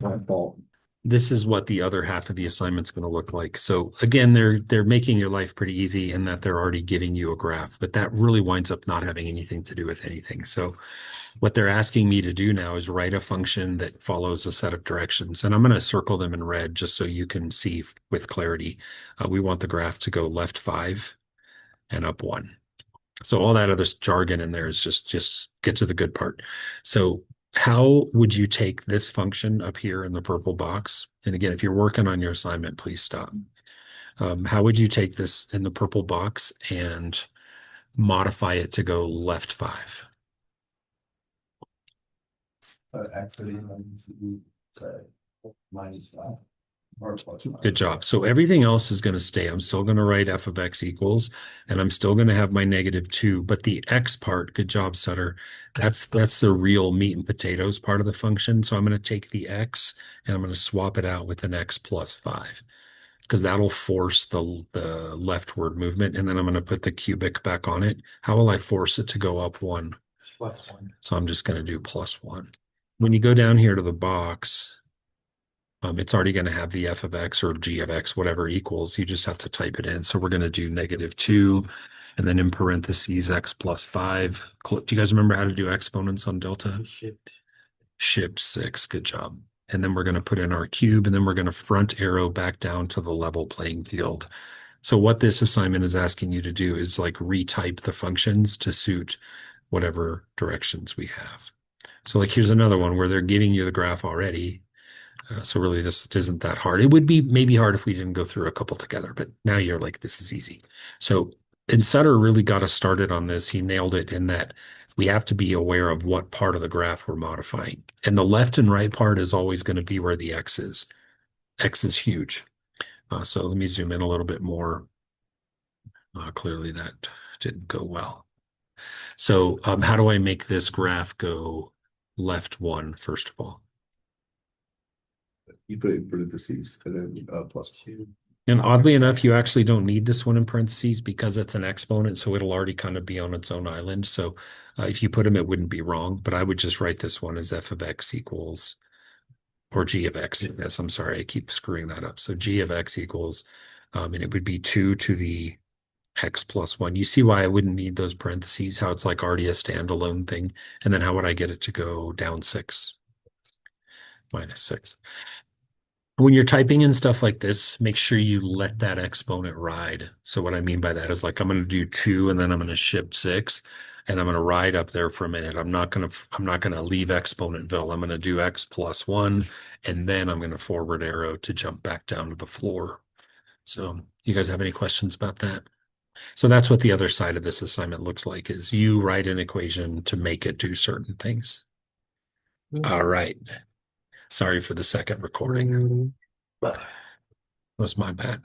my fault. This is what the other half of the assignment's going to look like. So again, they're making your life pretty easy in that they're already giving you a graph, but that really winds up not having anything to do with anything. So what they're asking me to do now is write a function that follows a set of directions, and I'm going to circle them in red just so you can see with clarity. We want the graph to go left 5 and up 1. So all that other jargon in there is just get to the good part. So how would you take this function up here in the purple box? And again, if you're working on your assignment, please stop. How would you take this in the purple box and modify it to go left 5? Actually, -5 or +5. Good job. So everything else is going to stay. I'm still going to write f of x equals, and I'm still going to have my -2, but the x part, good job, Sutter. That's the real meat and potatoes part of the function. So I'm going to take the x and I'm going to swap it out with an x plus 5 because that'll force the leftward movement. And then I'm going to put the cubic back on it. How will I force it to go up 1? +1. So I'm just going to do +1. When you go down here to the box, it's already going to have the f of x or g of x, whatever equals. You just have to type it in. So we're going to do -2 and then in parentheses x plus 5. Do you guys remember how to do exponents on delta? Shift 6. Good job. And then we're going to put in our cube, and then we're going to front arrow back down to the level playing field. So what this assignment is asking you to do is like retype the functions to suit whatever directions we have. So like here's another one where they're giving you the graph already. So really, this isn't that hard. It would be maybe hard if we didn't go through a couple together, but now you're like, this is easy. So, and Sutter really got us started on this. He nailed it in that we have to be aware of what part of the graph we're modifying. And the left and right part is always going to be where the x is. X is huge. So let me zoom in a little bit more. Clearly, that didn't go well. So how do I make this graph go left 1, first of all? You put it in parentheses and then +2. And oddly enough, you actually don't need this one in parentheses because it's an exponent, so it'll already kind of be on its own island. So if you put them, it wouldn't be wrong, but I would just write this one as f of x equals, or g of x. Yes, I'm sorry, I keep screwing that up. So g of x equals, and it would be 2 to the x plus 1. You see why I wouldn't need those parentheses, how it's like already a standalone thing. And then how would I get it to go down 6? -6. When you're typing in stuff like this, make sure you let that exponent ride. So what I mean by that is like I'm going to do 2 and then I'm going to shift 6 and I'm going to ride up there for a minute. I'm not going to leave exponentville. I'm going to do x plus 1 and then I'm going to forward arrow to jump back down to the floor. So you guys have any questions about that? So that's what the other side of this assignment looks like is you write an equation to make it do certain things. All right. Sorry for the second recording. That was my bad.